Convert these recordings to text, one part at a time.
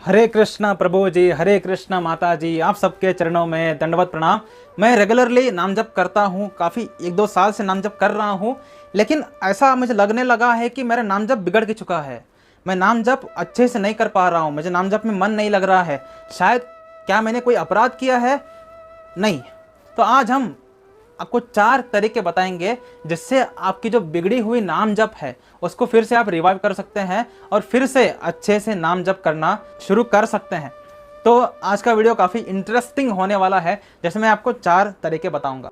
हरे कृष्णा प्रभु जी, हरे कृष्णा माता जी, आप सबके चरणों में दंडवत प्रणाम। मैं रेगुलरली नाम जप करता हूँ, काफ़ी 1-2 साल से नाम जप कर रहा हूँ, लेकिन ऐसा मुझे लगने लगा है कि मेरा नाम जप बिगड़ के चुका है। मैं नाम जप अच्छे से नहीं कर पा रहा हूँ, मुझे नाम जप में मन नहीं लग रहा है। शायद क्या मैंने कोई अपराध किया है? नहीं। तो आज हम आपको 4 तरीके बताएंगे जिससे आपकी जो बिगड़ी हुई नाम जप है उसको फिर से आप रिवाइव कर सकते हैं और फिर से अच्छे से नाम जप करना शुरू कर सकते हैं। तो आज का वीडियो काफ़ी इंटरेस्टिंग होने वाला है, जैसे मैं आपको 4 तरीके बताऊंगा।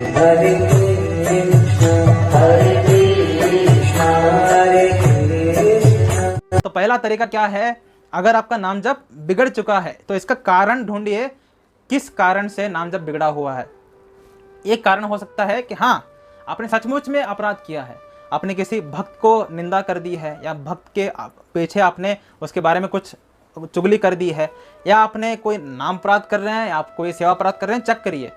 तो पहला तरीका क्या है? अगर आपका नाम जप बिगड़ चुका है तो इसका कारण ढूंढिए, किस कारण से नाम जप बिगड़ा हुआ है। एक कारण हो सकता है कि हाँ, आपने सचमुच में अपराध किया है, आपने किसी भक्त को निंदा कर दी है, या भक्त के पीछे आपने उसके बारे में कुछ चुगली कर दी है, या आपने कोई नाम अपराध कर रहे हैं, या आप कोई सेवा अपराध कर रहे हैं। चेक करिए,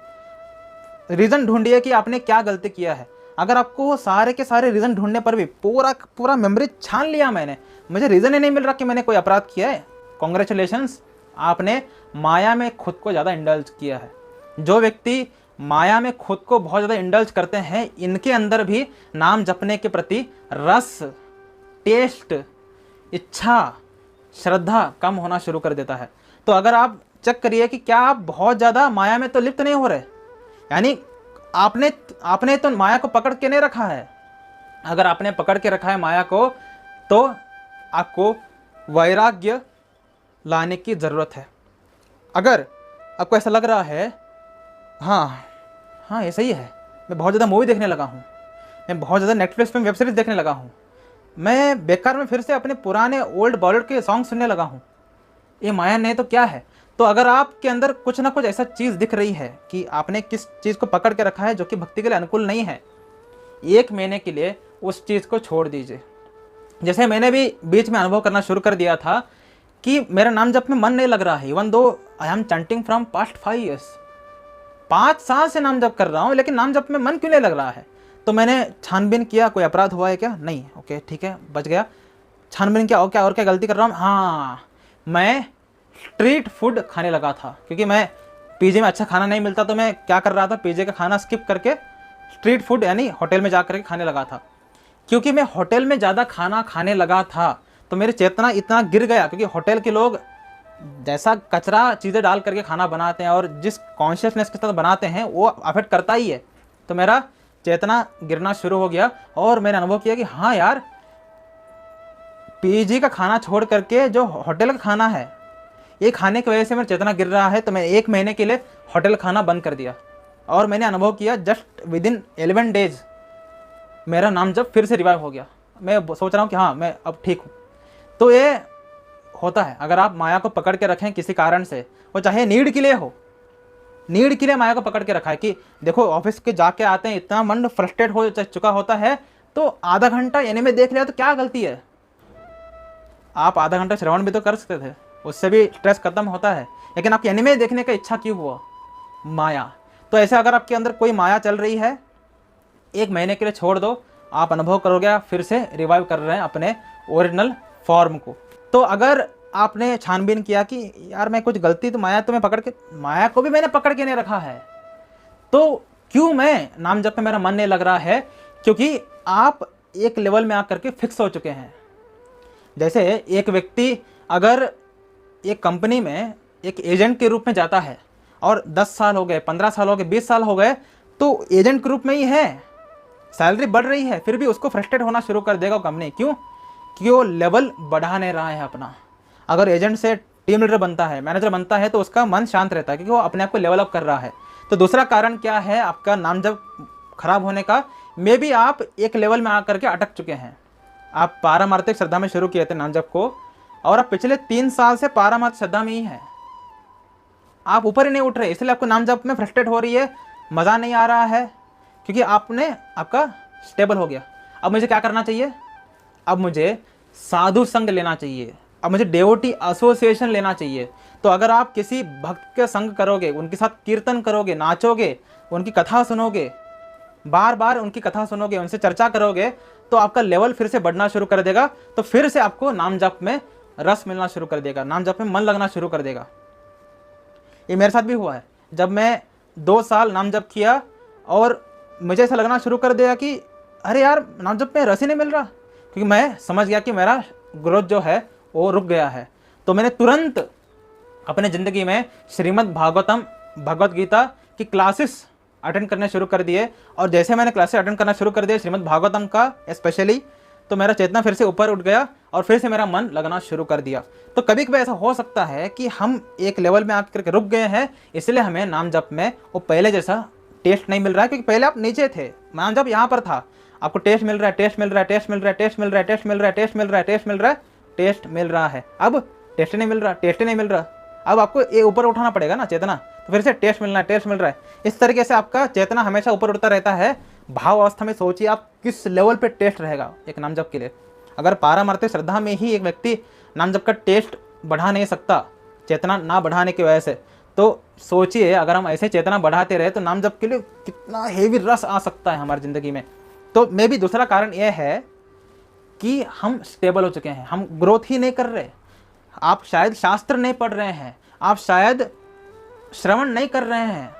रीज़न ढूंढिए कि आपने क्या गलती किया है। अगर आपको सारे के सारे रीज़न ढूंढने पर भी पूरा मेमोरी छान लिया मैंने, मुझे रीज़न ही नहीं मिल रहा कि मैंने कोई अपराध किया है, कॉन्ग्रेचुलेशंस, आपने माया में खुद को ज़्यादा इंडल्ज किया है। जो व्यक्ति माया में खुद को बहुत ज़्यादा इंडल्ज करते हैं, इनके अंदर भी नाम जपने के प्रति रस, टेस्ट, इच्छा, श्रद्धा कम होना शुरू कर देता है। तो अगर आप चेक करिए कि क्या आप बहुत ज़्यादा माया में तो लिप्त नहीं हो रहे, यानी आपने तो माया को पकड़ के नहीं रखा है। अगर आपने पकड़ के रखा है माया को, तो आपको वैराग्य लाने की ज़रूरत है। अगर आपको ऐसा लग रहा है हाँ ये सही है, मैं बहुत ज़्यादा मूवी देखने लगा हूँ, मैं बहुत ज़्यादा नेटफ्लिक्स पे वेब सीरीज़ देखने लगा हूँ, मैं बेकार में फिर से अपने पुराने ओल्ड बॉलीवुड के सॉन्ग सुनने लगा हूँ, ये माया नहीं तो क्या है? तो अगर आपके अंदर कुछ ना कुछ ऐसा चीज़ दिख रही है कि आपने किस चीज़ को पकड़ के रखा है जो कि भक्ति के लिए अनुकूल नहीं है, 1 महीने के लिए उस चीज़ को छोड़ दीजिए। जैसे मैंने भी बीच में अनुभव करना शुरू कर दिया था कि मेरा नाम जप में मन नहीं लग रहा है, even though I am chanting from past 5 years, 5 साल से नाम जप कर रहा हूँ, लेकिन नाम जप में मन क्यों नहीं लग रहा है? तो मैंने छानबीन किया, कोई अपराध हुआ है क्या? नहीं, ओके ठीक है, बच गया। छानबीन किया, और क्या गलती कर रहा हूँ? हाँ, मैं स्ट्रीट फूड खाने लगा था, क्योंकि मैं पीजी में अच्छा खाना नहीं मिलता, तो मैं क्या कर रहा था, पीजी का खाना स्किप करके स्ट्रीट फूड यानी होटल में जा करके खाने लगा था। क्योंकि मैं होटल में ज़्यादा खाना खाने लगा था तो मेरी चेतना इतना गिर गया, क्योंकि होटल के लोग जैसा कचरा चीज़ें डाल करके खाना बनाते हैं और जिस कॉन्शियसनेस के साथ बनाते हैं वो अफेक्ट करता ही है। तो मेरा चेतना गिरना शुरू हो गया और मैंने अनुभव किया कि हाँ यार, पीजी का खाना छोड़ करके जो होटल का खाना है, ये खाने की वजह से मेरा चेतना गिर रहा है। तो मैं 1 महीने के लिए होटल खाना बंद कर दिया और मैंने अनुभव किया जस्ट विदिन 11 डेज मेरा नाम जब फिर से रिवाइव हो गया। मैं सोच रहा हूँ कि हाँ, मैं अब ठीक हूँ। तो ये होता है, अगर आप माया को पकड़ के रखें किसी कारण से, वो चाहे नीड के लिए हो, नीड के लिए माया को पकड़ के रखा है कि देखो ऑफिस के जाके आते हैं, इतना मन फ्रस्ट्रेट हो चुका होता है, तो आधा घंटा एनीमे देख लिया तो क्या गलती है? आप आधा घंटा श्रवण भी तो कर सकते थे, उससे भी स्ट्रेस खत्म होता है। लेकिन आपकी एनीमे देखने का इच्छा क्यों हुआ? माया। तो ऐसे अगर आपके अंदर कोई माया चल रही है, 1 महीने के लिए छोड़ दो, आप अनुभव करोगे फिर से रिवाइव कर रहे हैं अपने ओरिजिनल फॉर्म को। तो अगर आपने छानबीन किया कि यार मैं कुछ गलती, तो माया माया को भी मैंने पकड़ के नहीं रखा है, तो क्यों मैं नाम जप में मेरा मन नहीं लग रहा है? क्योंकि आप एक लेवल में आकर के फिक्स हो चुके हैं। जैसे एक व्यक्ति अगर एक कंपनी में एक एजेंट के रूप में जाता है और 10 साल हो गए, 15 साल हो गए, 20 साल हो गए, तो एजेंट के रूप में ही है, सैलरी बढ़ रही है, फिर भी उसको फ्रस्ट्रेट होना शुरू कर देगा कंपनी। क्यों? कि वो लेवल बढ़ा नहीं रहा है अपना। अगर एजेंट से टीम लीडर बनता है, मैनेजर बनता है, तो उसका मन शांत रहता है क्योंकि वो अपने आप को लेवल अप कर रहा है। तो दूसरा कारण क्या है आपका नाम जब खराब होने का? मे बी आप एक लेवल में आकर के अटक चुके हैं। आप पारमार्थिक श्रद्धा में शुरू किए थे नाम जप को, और आप पिछले 3 साल से पारमार्थिक श्रद्धा में ही है, आप ऊपर ही नहीं उठ रहे, इसलिए आपको नाम जप में फ्रस्ट्रेट हो रही है, मज़ा नहीं आ रहा है, क्योंकि आपका स्टेबल हो गया। अब मुझे क्या करना चाहिए? अब मुझे साधु संग लेना चाहिए, अब मुझे डेवोटी एसोसिएशन लेना चाहिए। तो अगर आप किसी भक्त के संग करोगे, उनके साथ कीर्तन करोगे, नाचोगे, उनकी कथा सुनोगे, बार बार उनकी कथा सुनोगे, उनसे चर्चा करोगे, तो आपका लेवल फिर से बढ़ना शुरू कर देगा। तो फिर से आपको नाम जप में रस मिलना शुरू कर देगा, नाम जप में मन लगना शुरू कर देगा। ये मेरे साथ भी हुआ है। जब मैं 2 साल नाम जप किया और मुझे ऐसा लगना शुरू कर दिया कि अरे यार नाम जप में रस ही नहीं मिल रहा, क्योंकि मैं समझ गया कि मेरा ग्रोथ जो है वो रुक गया है। तो मैंने तुरंत अपने ज़िंदगी में श्रीमद् भागवतम भगवत गीता की क्लासेस अटेंड करने शुरू कर दिए। और जैसे मैंने क्लासेस अटेंड करना शुरू कर दिया श्रीमद् भागवतम का स्पेशली, तो मेरा चेतना फिर से ऊपर उठ गया और फिर से मेरा मन लगना शुरू कर दिया। तो कभी कभी ऐसा हो सकता है कि हम एक लेवल में आकर के रुक गए हैं, इसलिए हमें नाम जप में वो पहले जैसा टेस्ट नहीं मिल रहा है, क्योंकि पहले आप नीचे थे, नाम जप यहाँ पर था, आपको टेस्ट मिल रहा है, टेस्ट मिल रहा है, टेस्ट मिल रहा है, टेस्ट मिल रहा है, टेस्ट मिल रहा है, टेस्ट मिल रहा है, टेस्ट मिल रहा है, टेस्ट मिल रहा है। अब टेस्ट नहीं मिल रहा, टेस्ट नहीं मिल रहा। अब आपको ये ऊपर उठाना पड़ेगा ना चेतना, तो फिर से टेस्ट मिलना है, टेस्ट मिल रहा है। इस तरीके से आपका चेतना हमेशा ऊपर उठता रहता है। भाव अवस्था में सोचिए आप किस लेवल पे टेस्ट रहेगा एक नाम जप के लिए। अगर पारमार्थिक श्रद्धा में ही एक व्यक्ति नाम जप का टेस्ट बढ़ा नहीं सकता चेतना ना बढ़ाने की वजह से, तो सोचिए अगर हम ऐसे चेतना बढ़ाते रहे तो नाम जप के लिए कितना हेवी रस आ सकता है हमारी ज़िंदगी में। तो मे भी दूसरा कारण यह है कि हम स्टेबल हो चुके हैं, हम ग्रोथ ही नहीं कर रहे। आप शायद शास्त्र नहीं पढ़ रहे हैं, आप शायद श्रवण नहीं कर रहे हैं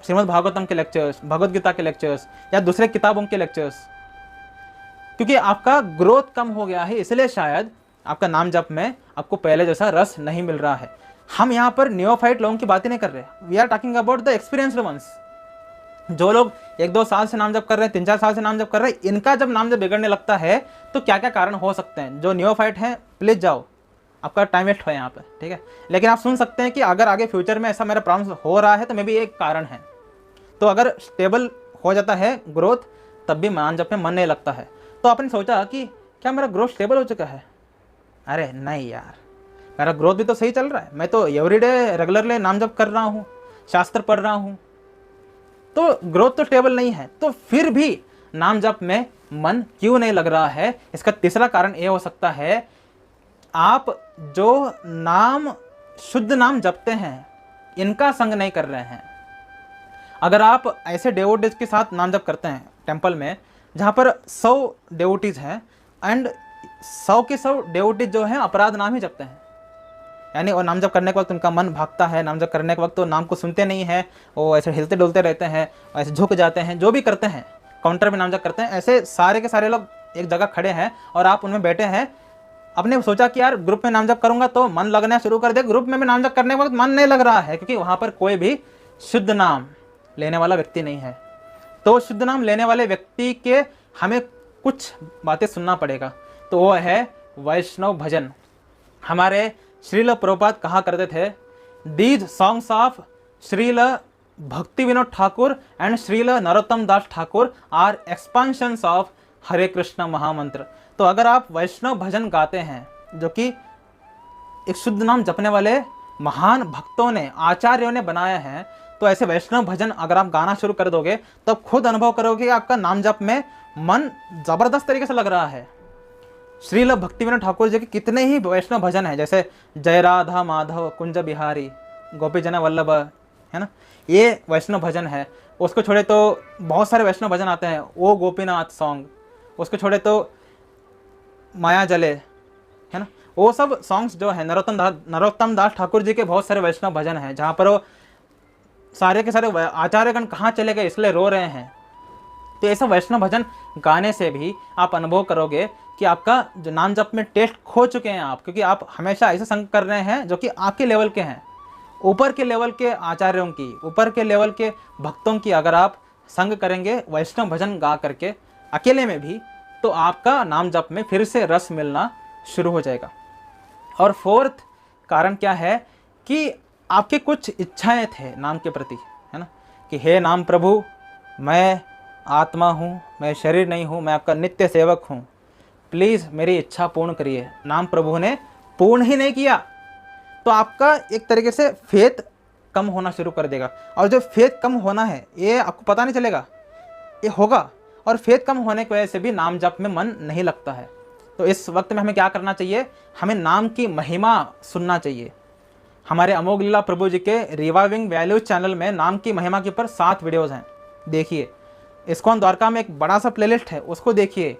श्रीमद् भागवतम के लेक्चर्स, भगवद गीता के लेक्चर्स या दूसरे किताबों के लेक्चर्स, क्योंकि आपका ग्रोथ कम हो गया है। इसलिए शायद आपका नाम जप में आपको पहले जैसा रस नहीं मिल रहा है। हम यहाँ पर नियोफाइट लोगों की बात ही नहीं कर रहे, we are talking about the experienced ones. जो लोग 1-2 साल से नाम जप कर रहे हैं, 3-4 साल से नाम जप कर रहे हैं, इनका जब नाम जप बिगड़ने लगता है तो क्या क्या कारण हो सकते हैं। जो नियोफाइट हैं प्लीज जाओ, आपका टाइम वेस्ट हो यहाँ पर, ठीक है। लेकिन आप सुन सकते हैं कि अगर आगे फ्यूचर में ऐसा मेरा प्रॉब्लम हो रहा है तो मे भी एक कारण है। तो अगर स्टेबल हो जाता है ग्रोथ तब भी नाम जप में मन नहीं लगता है। तो आपने सोचा कि क्या मेरा ग्रोथ स्टेबल हो चुका है? अरे नहीं यार, मेरा ग्रोथ भी तो सही चल रहा है, मैं तो एवरीडे रेगुलरली नाम जप कर रहा हूँ, शास्त्र पढ़ रहा हूँ, तो ग्रोथ तो स्टेबल नहीं है। तो फिर भी नाम जप में मन क्यों नहीं लग रहा है? इसका तीसरा कारण ये हो सकता है, आप जो नाम शुद्ध नाम जपते हैं इनका संग नहीं कर रहे हैं। अगर आप ऐसे डेवोटीज के साथ नाम जप करते हैं टेंपल में जहाँ पर 100 डेवोटीज हैं एंड 100 के 100 डेवोटीज जो हैं अपराध नाम ही जपते हैं, यानी वो नाम जप करने के वक्त उनका मन भागता है, नाम जप करने के वक्त तो नाम को सुनते नहीं हैं, वो ऐसे हिलते डुलते रहते हैं, ऐसे झुक जाते हैं, जो भी करते हैं, काउंटर में नाम जप करते हैं, ऐसे सारे के सारे लोग एक जगह खड़े हैं और आप उनमें बैठे हैं। आपने सोचा कि यार ग्रुप में नाम जप करूंगा तो मन लगना शुरू कर दे, ग्रुप में भी नाम जप करने के वक्त मन नहीं लग रहा है, क्योंकि वहाँ पर कोई भी शुद्ध नाम लेने वाला व्यक्ति नहीं है। तो शुद्ध नाम लेने वाले व्यक्ति के हमें कुछ बातें सुनना पड़ेगा, तो वो है वैष्णव भजन। हमारे श्रील प्रभुपाद कहा करते थे, these songs of Srila Bhaktivinoda Thakur and Srila Narottam Das Thakur are expansions of Hare Krishna Mahamantra. तो अगर आप वैष्णव भजन गाते हैं, जो कि एक शुद्ध नाम जपने वाले महान भक्तों ने, आचार्यों ने बनाया है, तो ऐसे वैष्णव भजन अगर आप गाना शुरू कर दोगे तो आप खुद अनुभव करोगे कि आपका नाम जप में मन जबरदस्त तरीके से लग रहा है। श्रील भक्ति विनोद ठाकुर जी के कितने ही वैष्णव भजन हैं, जैसे जय राधा माधव कुंज बिहारी गोपी जन वल्लभ, है ना, ये वैष्णव भजन है। उसको छोड़े तो बहुत सारे वैष्णव भजन आते हैं, ओ गोपीनाथ सॉन्ग, उसको छोड़े तो माया जले, है ना, वो सब सॉन्ग्स जो है नरोत्तम दास ठाकुर जी के बहुत सारे वैष्णव भजन हैं, जहाँ पर वो सारे के सारे आचार्यगण कहाँ चले गए इसलिए रो रहे हैं। तो ऐसा वैष्णव भजन गाने से भी आप अनुभव करोगे कि आपका जो नाम जप में टेस्ट खो चुके हैं आप, क्योंकि आप हमेशा ऐसे संग कर रहे हैं जो कि आपके लेवल के हैं। ऊपर के लेवल के आचार्यों की, ऊपर के लेवल के भक्तों की अगर आप संग करेंगे वैष्णव भजन गा करके अकेले में भी, तो आपका नाम जप में फिर से रस मिलना शुरू हो जाएगा। और फोर्थ कारण क्या है कि आपके कुछ इच्छाएं थे नाम के प्रति, है ना, कि हे नाम प्रभु, मैं आत्मा हूँ, मैं शरीर नहीं हूँ, मैं आपका नित्य सेवक हूँ, प्लीज़ मेरी इच्छा पूर्ण करिए। नाम प्रभु ने पूर्ण ही नहीं किया तो आपका एक तरीके से फेथ कम होना शुरू कर देगा। और जो फेथ कम होना है ये आपको पता नहीं चलेगा, ये होगा। और फेथ कम होने की वजह से भी नाम जप में मन नहीं लगता है। तो इस वक्त में हमें क्या करना चाहिए? हमें नाम की महिमा सुनना चाहिए। हमारे अमोघ लीला प्रभु जी के रिवाइविंग वैल्यूज चैनल में नाम की महिमा के ऊपर 7 वीडियोज़ हैं, देखिए। इस्कॉन द्वारका में एक बड़ा सा प्लेलिस्ट है, उसको देखिए।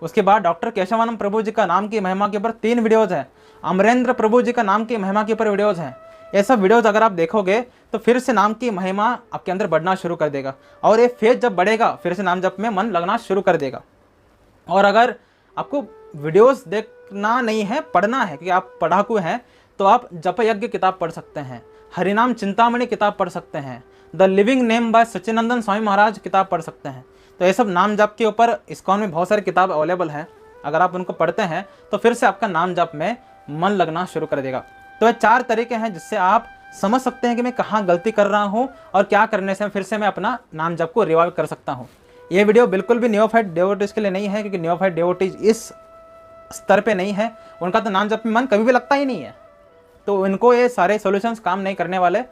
उसके बाद डॉक्टर केशवानंद प्रभु जी का नाम की महिमा के ऊपर 3 वीडियोज़ हैं। अमरेंद्र प्रभु जी का नाम की महिमा के ऊपर वीडियोज़ हैं। ये सब वीडियोज़ अगर आप देखोगे तो फिर से नाम की महिमा आपके अंदर बढ़ना शुरू कर देगा, और ये फेथ जब बढ़ेगा फिर से नाम जप में मन लगना शुरू कर देगा। और अगर आपको वीडियोस देखना नहीं है, पढ़ना है, क्योंकि आप पढ़ाकू हैं, तो आप जप यज्ञ किताब पढ़ सकते हैं, हरिनाम चिंतामणि किताब पढ़ सकते हैं, द लिविंग नेम बाय सच्चिदानंद स्वामी महाराज किताब पढ़ सकते हैं। तो ये सब नाम जप के ऊपर इस्कॉन में बहुत सारी किताब अवेलेबल हैं। अगर आप उनको पढ़ते हैं तो फिर से आपका नाम जप में मन लगना शुरू कर देगा। तो ये 4 तरीके हैं जिससे आप समझ सकते हैं कि मैं कहाँ गलती कर रहा हूँ और क्या करने से फिर से मैं अपना नाम जप को रिवाइव कर सकता हूँ। ये वीडियो बिल्कुल भी नियोफाइट डेवोटीज के लिए नहीं है, क्योंकि नियोफाइट डेवोटीज इस स्तर पे नहीं है, उनका तो नाम जप में मन कभी भी लगता ही नहीं है, तो इनको ये सारे सॉल्यूशंस काम नहीं करने वाले।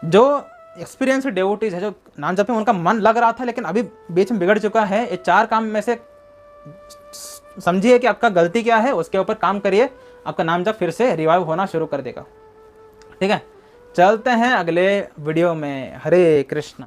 जो एक्सपीरियंस डेवोटीज है, जो नाम जप में उनका मन लग रहा था लेकिन अभी बीच में बिगड़ चुका है, ये 4 काम में से समझिए कि आपका गलती क्या है, उसके ऊपर काम करिए, आपका नाम जप फिर से रिवाइव होना शुरू कर देगा। ठीक है, चलते हैं अगले वीडियो में। हरे कृष्ण।